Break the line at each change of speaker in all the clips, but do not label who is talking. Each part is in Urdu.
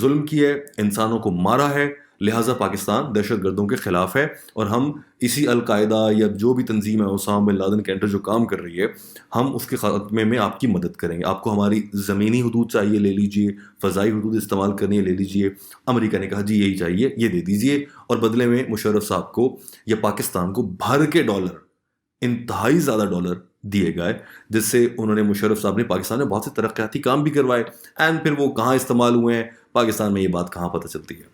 ظلم کیا ہے، انسانوں کو مارا ہے، لہٰذا پاکستان دہشت گردوں کے خلاف ہے، اور ہم اسی القاعدہ یا جو بھی تنظیم ہے اسامہ بن لادن کے انڈر جو کام کر رہی ہے، ہم اس کے خاتمے میں آپ کی مدد کریں گے. آپ کو ہماری زمینی حدود چاہیے، لے لیجئے، فضائی حدود استعمال کرنی ہے، لے لیجئے. امریکہ نے کہا جی یہی چاہیے، یہ دے دیجئے، اور بدلے میں مشرف صاحب کو یا پاکستان کو بھر کے ڈالر، انتہائی زیادہ ڈالر دیے گئے، جس سے انہوں نے مشرف صاحب نے پاکستان میں بہت سے ترقیاتی کام بھی کروائے. اینڈ پھر وہ کہاں استعمال ہوئے ہیں پاکستان میں یہ بات کہاں پتہ چلتی ہے.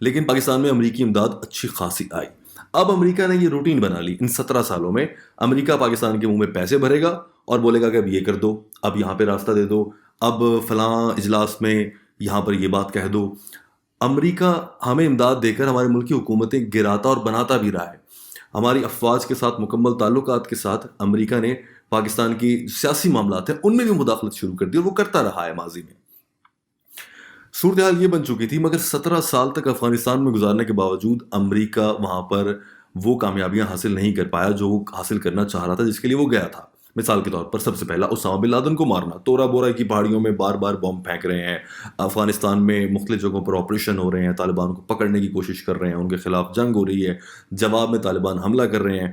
لیکن پاکستان میں امریکی امداد اچھی خاصی آئی. اب امریکہ نے یہ روٹین بنا لی، ان 17 سالوں میں امریکہ پاکستان کے منہ میں پیسے بھرے گا اور بولے گا کہ اب یہ کر دو، اب یہاں پہ راستہ دے دو، اب فلاں اجلاس میں یہاں پر یہ بات کہہ دو. امریکہ ہمیں امداد دے کر ہمارے ملک کی حکومتیں گراتا اور بناتا بھی رہا ہے. ہماری افواج کے ساتھ مکمل تعلقات کے ساتھ امریکہ نے پاکستان کی سیاسی معاملات ہیں ان میں بھی مداخلت شروع کر دی، اور وہ کرتا رہا ہے ماضی میں. صورتحال یہ بن چکی تھی، مگر 17 سال تک افغانستان میں گزارنے کے باوجود امریکہ وہاں پر وہ کامیابیاں حاصل نہیں کر پایا جو وہ حاصل کرنا چاہ رہا تھا، جس کے لیے وہ گیا تھا. مثال کے طور پر سب سے پہلا اسامہ بن لادن کو مارنا. تورا بورا کی پہاڑیوں میں بار بار بم پھینک رہے ہیں، افغانستان میں مختلف جگہوں پر آپریشن ہو رہے ہیں، طالبان کو پکڑنے کی کوشش کر رہے ہیں، ان کے خلاف جنگ ہو رہی ہے، جواب میں طالبان حملہ کر رہے ہیں.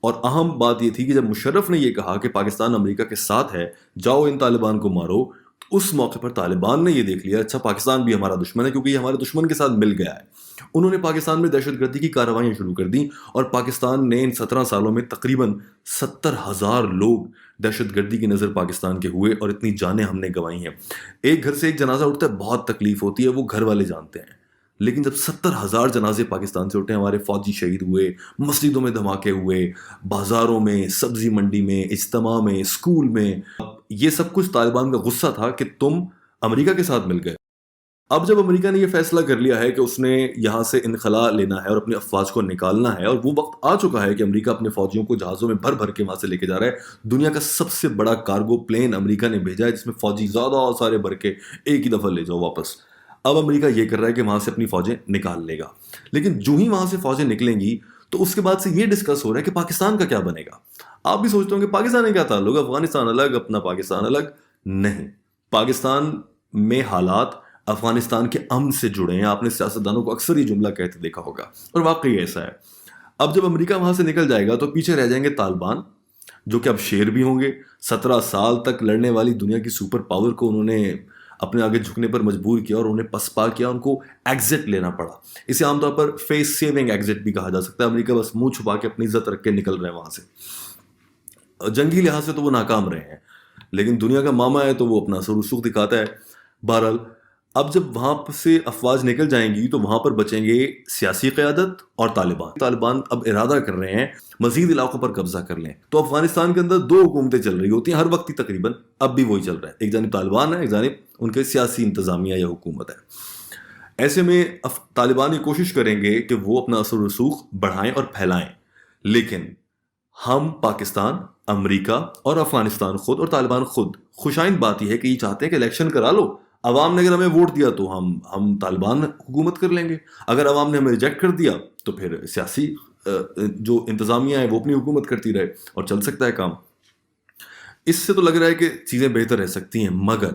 اور اہم بات یہ تھی کہ جب مشرف نے یہ کہا کہ پاکستان امریکہ کے ساتھ ہے، جاؤ ان طالبان کو مارو، اس موقع پر طالبان نے یہ دیکھ لیا اچھا پاکستان بھی ہمارا دشمن ہے، کیونکہ یہ ہمارے دشمن کے ساتھ مل گیا ہے. انہوں نے پاکستان میں دہشت گردی کی کارروائیاں شروع کر دیں، اور پاکستان نے ان 17 سالوں میں تقریباً 70,000 لوگ دہشت گردی کی نظر پاکستان کے ہوئے، اور اتنی جانیں ہم نے گنوائی ہیں. ایک گھر سے ایک جنازہ اٹھتا ہے بہت تکلیف ہوتی ہے، وہ گھر والے جانتے ہیں. لیکن جب 70,000 جنازے پاکستان سے اٹھے، ہمارے فوجی شہید ہوئے، مسجدوں میں دھماکے ہوئے، بازاروں میں، سبزی منڈی میں، اجتماع میں، اسکول میں، یہ سب کچھ طالبان کا غصہ تھا کہ تم امریکہ کے ساتھ مل گئے. اب جب امریکہ نے یہ فیصلہ کر لیا ہے کہ اس نے یہاں سے انخلا لینا ہے اور اپنی افواج کو نکالنا ہے، اور وہ وقت آ چکا ہے کہ امریکہ اپنے فوجیوں کو جہازوں میں بھر بھر کے وہاں سے لے کے جا رہا ہے. دنیا کا سب سے بڑا کارگو پلین امریکہ نے بھیجا ہے، جس میں فوجی زیادہ اور سارے بھر کے ایک ہی دفعہ لے جاؤ واپس. اب امریکہ یہ کر رہا ہے کہ وہاں سے اپنی فوجیں نکال لے گا. لیکن جو ہی وہاں سے فوجیں نکلیں گی تو اس کے بعد سے یہ ڈسکس ہو رہا ہے کہ پاکستان کا کیا بنے گا. آپ بھی سوچتے ہوں کہ پاکستان کا کیا تعلق، افغانستان الگ اپنا پاکستان الگ. نہیں، پاکستان میں حالات افغانستان کے امن سے جڑے ہیں. آپ نے سیاستدانوں کو اکثر یہ جملہ کہتے دیکھا ہوگا، اور واقعی ایسا ہے. اب جب امریکہ وہاں سے نکل جائے گا تو پیچھے رہ جائیں گے طالبان، جو کہ اب شیر بھی ہوں گے. 17 سال تک لڑنے والی دنیا کی سپر پاور کو انہوں نے اپنے آگے جھکنے پر مجبور کیا اور انہیں پسپا کیا، ان کو ایگزٹ لینا پڑا. اسے عام طور پر فیس سیونگ ایگزٹ بھی کہا جا سکتا ہے. امریکہ بس منہ چھپا کے اپنی عزت رکھ کے نکل رہے ہیں وہاں سے. جنگی لحاظ سے تو وہ ناکام رہے ہیں، لیکن دنیا کا ماما ہے تو وہ اپنا اثر رسوخ دکھاتا ہے. بہرحال اب جب وہاں سے افواج نکل جائیں گی تو وہاں پر بچیں گے سیاسی قیادت اور طالبان. طالبان اب ارادہ کر رہے ہیں مزید علاقوں پر قبضہ کر لیں. تو افغانستان کے اندر 2 حکومتیں چل رہی ہوتی ہیں ہر وقت ہی تقریباً، اب بھی وہی چل رہا ہے. ایک جانب طالبان ہے، ایک جانب ان کے سیاسی انتظامیہ یا حکومت ہے. ایسے میں طالبان یہ کوشش کریں گے کہ وہ اپنا اثر و رسوخ بڑھائیں اور پھیلائیں. لیکن ہم پاکستان، امریکہ اور افغانستان خود اور طالبان خود، خوشائند بات یہ ہے کہ یہ چاہتے ہیں کہ الیکشن کرا لو. عوام نے اگر ہمیں ووٹ دیا تو ہم طالبان حکومت کر لیں گے، اگر عوام نے ہمیں ریجیکٹ کر دیا تو پھر سیاسی جو انتظامیہ ہے وہ اپنی حکومت کرتی رہے، اور چل سکتا ہے کام. اس سے تو لگ رہا ہے کہ چیزیں بہتر رہ سکتی ہیں. مگر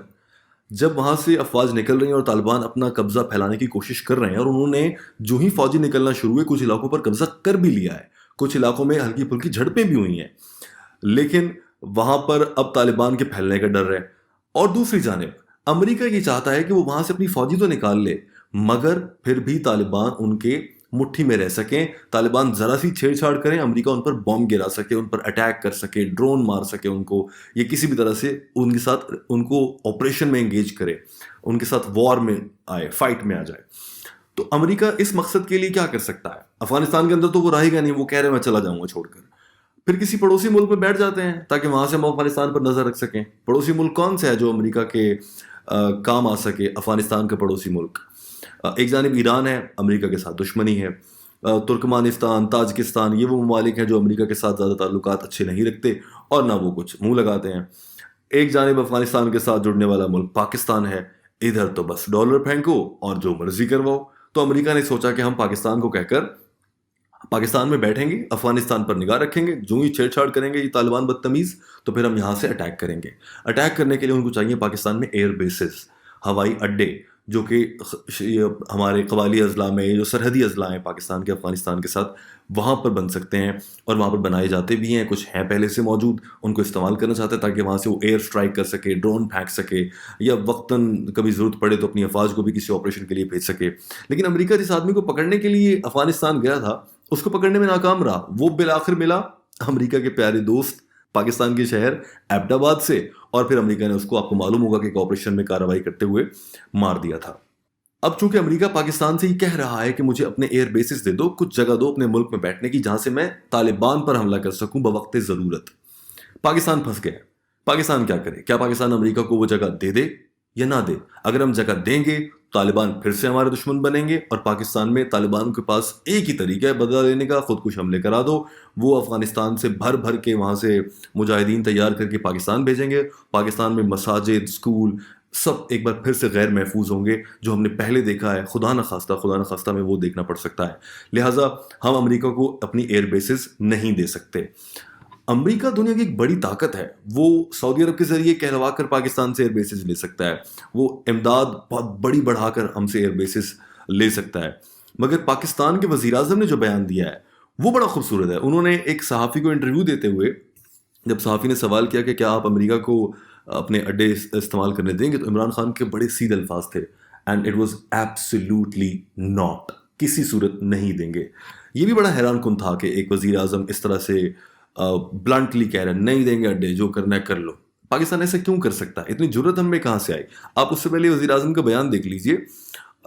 جب وہاں سے افواج نکل رہی ہیں اور طالبان اپنا قبضہ پھیلانے کی کوشش کر رہے ہیں، اور انہوں نے جو ہی فوجی نکلنا شروع ہوئے کچھ علاقوں پر قبضہ کر بھی لیا ہے، کچھ علاقوں میں ہلکی پھلکی جھڑپیں بھی ہوئی ہیں، لیکن وہاں پر اب طالبان کے پھیلنے کا ڈر ہے. اور دوسری جانب امریکہ یہ چاہتا ہے کہ وہ وہاں سے اپنی فوجی تو نکال لے، مگر پھر بھی طالبان ان کے مٹھی میں رہ سکیں. طالبان ذرا سی چھیڑ چھاڑ کریں، امریکہ ان پر بم گرا سکے، ان پر اٹیک کر سکے، ڈرون مار سکے ان کو، یا کسی بھی طرح سے ان کے ساتھ ان کو آپریشن میں انگیج کرے، ان کے ساتھ وار میں آئے، فائٹ میں آ جائے. تو امریکہ اس مقصد کے لیے کیا کر سکتا ہے؟ افغانستان کے اندر تو وہ رہے گا نہیں، وہ کہہ رہے میں چلا جاؤں گا چھوڑ کر. پھر کسی پڑوسی ملک میں بیٹھ جاتے ہیں تاکہ وہاں سے ہم افغانستان پر نظر رکھ سکیں. پڑوسی ملک کون سے ہے جو امریکہ کے کام آ سکے؟ افغانستان کا پڑوسی ملک ایک جانب ایران ہے، امریکہ کے ساتھ دشمنی ہے. ترکمانستان، تاجکستان، یہ وہ ممالک ہیں جو امریکہ کے ساتھ زیادہ تعلقات اچھے نہیں رکھتے اور نہ وہ کچھ منہ لگاتے ہیں. ایک جانب افغانستان کے ساتھ جڑنے والا ملک پاکستان ہے، ادھر تو بس ڈالر پھینکو اور جو مرضی کرواؤ. تو امریکہ نے سوچا کہ ہم پاکستان کو کہہ کر پاکستان میں بیٹھیں گے، افغانستان پر نگاہ رکھیں گے، جو ہی چھیڑ چھاڑ کریں گے یہ طالبان بدتمیز تو پھر ہم یہاں سے اٹیک کریں گے. اٹیک کرنے کے لیے ان کو چاہیے پاکستان میں ایئر بیسز، ہوائی اڈے. جو کہ ہمارے قبائلی اضلاع میں جو سرحدی اضلاع ہیں پاکستان کے افغانستان کے ساتھ وہاں پر بن سکتے ہیں، اور وہاں پر بنائے جاتے بھی ہیں، کچھ ہیں پہلے سے موجود، ان کو استعمال کرنا چاہتے ہیں تاکہ وہاں سے وہ ایئر اسٹرائک کر سکے، ڈرون پھینک سکے، یا وقتاً کبھی ضرورت پڑے تو اپنی افواج کو بھی کسی آپریشن کے لیے بھیج سکے۔ لیکن امریکہ جس آدمی کو پکڑنے کے لیے افغانستان گیا تھا اس کو پکڑنے میں ناکام رہا، وہ بالآخر ملا امریکہ کے پیارے دوست پاکستان کے شہر ایبٹ آباد سے، اور پھر امریکہ نے اس کو، آپ کو معلوم ہوگا کہ ایک آپریشن میں کارروائی کرتے ہوئے مار دیا تھا۔ اب چونکہ امریکہ پاکستان سے یہ کہہ رہا ہے کہ مجھے اپنے ایئر بیسز دے دو، کچھ جگہ دو اپنے ملک میں بیٹھنے کی جہاں سے میں طالبان پر حملہ کر سکوں بوقت ضرورت، پاکستان پھنس گیا۔ پاکستان کیا کرے؟ کیا پاکستان امریکہ کو وہ جگہ دے دے یا نہ دے؟ اگر ہم جگہ دیں گے طالبان پھر سے ہمارے دشمن بنیں گے، اور پاکستان میں طالبان کے پاس ایک ہی طریقہ ہے بدلہ لینے کا، خود کش حملے کرا دو۔ وہ افغانستان سے بھر کے وہاں سے مجاہدین تیار کر کے پاکستان بھیجیں گے، پاکستان میں مساجد، اسکول سب ایک بار پھر سے غیر محفوظ ہوں گے، جو ہم نے پہلے دیکھا ہے، خدا نخواستہ میں وہ دیکھنا پڑ سکتا ہے۔ لہٰذا ہم امریکہ کو اپنی ایئر بیسز نہیں دے سکتے۔ امریکہ دنیا کی ایک بڑی طاقت ہے، وہ سعودی عرب کے ذریعے کہلوا کر پاکستان سے ایئر بیسز لے سکتا ہے، وہ امداد بہت بڑی بڑھا کر ہم سے ایئر بیسز لے سکتا ہے۔ مگر پاکستان کے وزیر اعظم نے جو بیان دیا ہے وہ بڑا خوبصورت ہے۔ انہوں نے ایک صحافی کو انٹرویو دیتے ہوئے، جب صحافی نے سوال کیا کہ کیا آپ امریکہ کو اپنے اڈے استعمال کرنے دیں گے، تو عمران خان کے بڑے سیدھے الفاظ تھے، and it was absolutely not, کسی صورت نہیں دیں گے۔ یہ بھی بڑا حیران کن تھا کہ ایک وزیر اعظم اس طرح سے بلنٹلی کہہ رہے ہیں نہیں دیں گے اڈے، جو کرنا ہے کر لو۔ پاکستان ایسا کیوں کر سکتا ہے؟ اتنی جرت ہم میں کہاں سے آئی؟ آپ اس سے پہلے وزیر اعظم کا بیان دیکھ لیجئے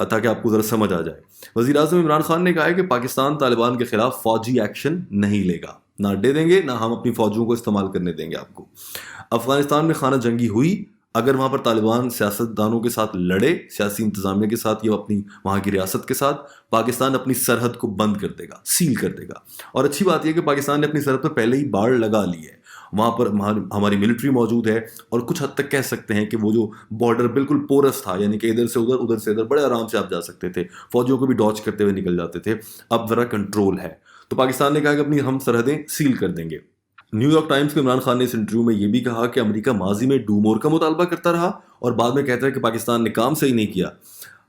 تاکہ آپ کو ذرا سمجھ آ جائے۔ وزیر اعظم عمران خان نے کہا ہے کہ پاکستان طالبان کے خلاف فوجی ایکشن نہیں لے گا، نہ اڈے دیں گے، نہ ہم اپنی فوجوں کو استعمال کرنے دیں گے آپ کو۔ افغانستان میں خانہ جنگی ہوئی، اگر وہاں پر طالبان سیاستدانوں کے ساتھ لڑے، سیاسی انتظامیہ کے ساتھ یا اپنی وہاں کی ریاست کے ساتھ، پاکستان اپنی سرحد کو بند کر دے گا، سیل کر دے گا۔ اور اچھی بات یہ کہ پاکستان نے اپنی سرحد پر پہلے ہی باڑ لگا لی ہے، وہاں پر ہماری ملٹری موجود ہے، اور کچھ حد تک کہہ سکتے ہیں کہ وہ جو بارڈر بالکل پورس تھا، یعنی کہ ادھر سے ادھر سے ادھر بڑے آرام سے آپ جا سکتے تھے، فوجیوں کو بھی ڈاج کرتے ہوئے نکل جاتے تھے، اب ذرا کنٹرول ہے۔ تو پاکستان نے کہا کہ اپنی ہم سرحدیں سیل کر دیں گے۔ نیو یارک ٹائمز کے عمران خان نے اس انٹرویو میں یہ بھی کہا کہ امریکہ ماضی میں ڈو مور کا مطالبہ کرتا رہا اور بعد میں کہتا ہے کہ پاکستان نے کام صحیح نہیں کیا،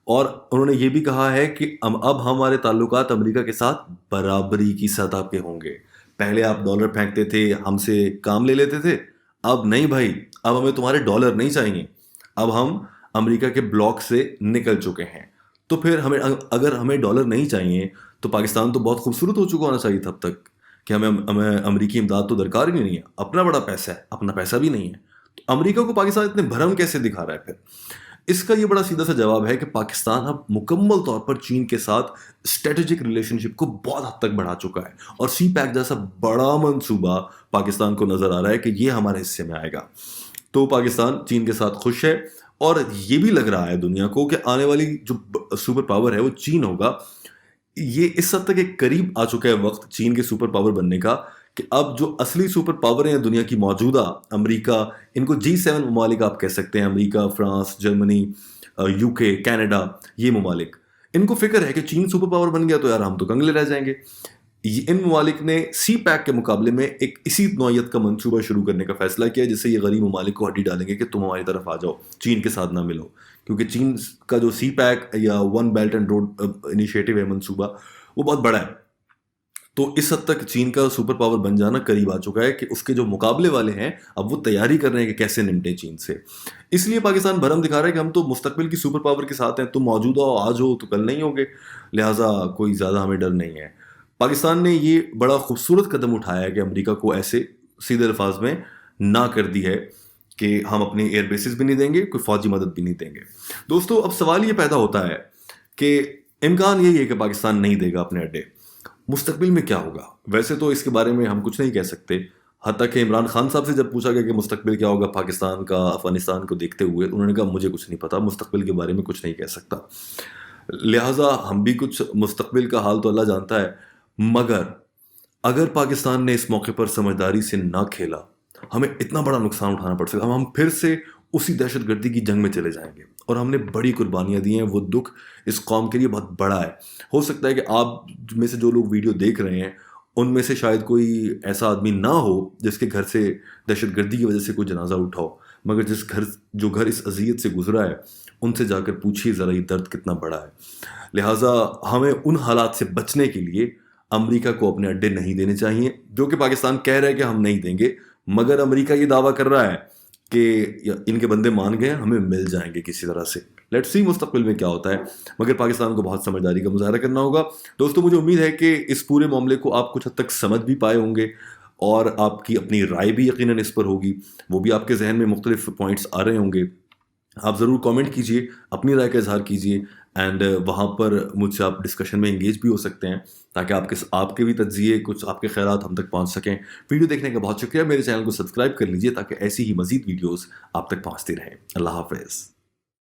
اور انہوں نے یہ بھی کہا ہے کہ اب ہمارے تعلقات امریکہ کے ساتھ برابری کی سطح پہ ہوں گے۔ پہلے آپ ڈالر پھینکتے تھے، ہم سے کام لے لیتے تھے، اب نہیں بھائی، اب ہمیں تمہارے ڈالر نہیں چاہیے، اب ہم امریکہ کے بلاک سے نکل چکے ہیں۔ تو پھر اگر ہمیں ڈالر نہیں چاہیے تو پاکستان تو بہت خوبصورت ہو چکا ہونا چاہیے تب تک کہ ہمیں امریکی امداد تو درکار ہی نہیں ہے، اپنا بڑا پیسہ ہے، اپنا پیسہ بھی نہیں ہے۔ تو امریکہ کو پاکستان اتنے بھرم کیسے دکھا رہا ہے؟ پھر اس کا یہ بڑا سیدھا سا جواب ہے کہ پاکستان اب مکمل طور پر چین کے ساتھ اسٹریٹجک ریلیشن شپ کو بہت حد تک بڑھا چکا ہے، اور سی پیک جیسا بڑا منصوبہ پاکستان کو نظر آ رہا ہے کہ یہ ہمارے حصے میں آئے گا۔ تو پاکستان چین کے ساتھ خوش ہے، اور یہ بھی لگ رہا ہے دنیا کو کہ آنے والی جو سپر پاور ہے وہ چین ہوگا۔ یہ اس حد تک ایک قریب آ چکا ہے وقت چین کے سپر پاور بننے کا کہ اب جو اصلی سپر پاور ہیں دنیا کی موجودہ، امریکہ، ان کو G7 ممالک آپ کہہ سکتے ہیں، امریکہ، فرانس، جرمنی، UK، کینیڈا، یہ ممالک، ان کو فکر ہے کہ چین سپر پاور بن گیا تو یار ہم تو کنگلے رہ جائیں گے۔ ان ممالک نے سی پیک کے مقابلے میں ایک اسی نوعیت کا منصوبہ شروع کرنے کا فیصلہ کیا، جس سے یہ غریب ممالک کو ہڈی ڈالیں گے کہ تم ہماری طرف آ جاؤ، چین کے ساتھ نہ ملو، کیونکہ چین کا جو سی پیک یا one belt and road initiative ہے، منصوبہ، وہ بہت بڑا ہے۔ تو اس حد تک چین کا سپر پاور بن جانا قریب آ چکا ہے کہ اس کے جو مقابلے والے ہیں اب وہ تیاری کر رہے ہیں کہ کیسے نمٹے چین سے۔ اس لیے پاکستان بھرم دکھا رہا ہے کہ ہم تو مستقبل کی سپر پاور کے ساتھ ہیں، تم موجودہ ہو، آج ہو تو کل نہیں ہوگے، لہٰذا کوئی زیادہ ہمیں ڈر نہیں ہے۔ پاکستان نے یہ بڑا خوبصورت قدم اٹھایا ہے کہ امریکہ کو ایسے سیدھے الفاظ میں نہ کر دی ہے کہ ہم اپنے ایئر بیسز بھی نہیں دیں گے، کوئی فوجی مدد بھی نہیں دیں گے۔ دوستو، اب سوال یہ پیدا ہوتا ہے کہ امکان یہی ہے کہ پاکستان نہیں دے گا اپنے اڈے، مستقبل میں کیا ہوگا؟ ویسے تو اس کے بارے میں ہم کچھ نہیں کہہ سکتے، حتیٰ کہ عمران خان صاحب سے جب پوچھا گیا کہ مستقبل کیا ہوگا پاکستان کا افغانستان کو دیکھتے ہوئے، انہوں نے کہا مجھے کچھ نہیں پتا، مستقبل کے بارے میں کچھ نہیں کہہ سکتا۔ لہٰذا ہم بھی کچھ، مستقبل کا حال تو اللہ جانتا ہے، مگر اگر پاکستان نے اس موقع پر سمجھداری سے نہ کھیلا، ہمیں اتنا بڑا نقصان اٹھانا پڑ سکتا ہے، ہم پھر سے اسی دہشت گردی کی جنگ میں چلے جائیں گے، اور ہم نے بڑی قربانیاں دی ہیں، وہ دکھ اس قوم کے لیے بہت بڑا ہے۔ ہو سکتا ہے کہ آپ میں سے جو لوگ ویڈیو دیکھ رہے ہیں ان میں سے شاید کوئی ایسا آدمی نہ ہو جس کے گھر سے دہشت گردی کی وجہ سے کوئی جنازہ اٹھا ہو، مگر جو گھر اس اذیت سے گزرا ہے ان سے جا کر پوچھیے ذرا یہ درد کتنا بڑا ہے۔ لہٰذا ہمیں ان حالات سے بچنے کے لیے امریکہ کو اپنے اڈے نہیں دینے چاہیے، جو کہ پاکستان کہہ رہا ہے کہ ہم نہیں دیں گے، مگر امریکہ یہ دعویٰ کر رہا ہے کہ ان کے بندے مان گئے ہمیں مل جائیں گے کسی طرح سے۔ لیٹس سی مستقبل میں کیا ہوتا ہے، مگر پاکستان کو بہت سمجھداری کا مظاہرہ کرنا ہوگا۔ دوستو مجھے امید ہے کہ اس پورے معاملے کو آپ کچھ حد تک سمجھ بھی پائے ہوں گے، اور آپ کی اپنی رائے بھی یقیناً اس پر ہوگی، وہ بھی آپ کے ذہن میں مختلف پوائنٹس آ رہے ہوں گے۔ آپ ضرور کامنٹ کیجئے، اپنی رائے کا اظہار کیجئے، اینڈ وہاں پر مجھ سے آپ ڈسکشن میں انگیج بھی ہو سکتے ہیں، تاکہ آپ کے بھی تجزیے، کچھ آپ کے خیالات ہم تک پہنچ سکیں۔ ویڈیو دیکھنے کا بہت شکریہ، میرے چینل کو سبسکرائب کر لیجئے تاکہ ایسی ہی مزید ویڈیوز آپ تک پہنچتی رہیں۔ اللہ حافظ۔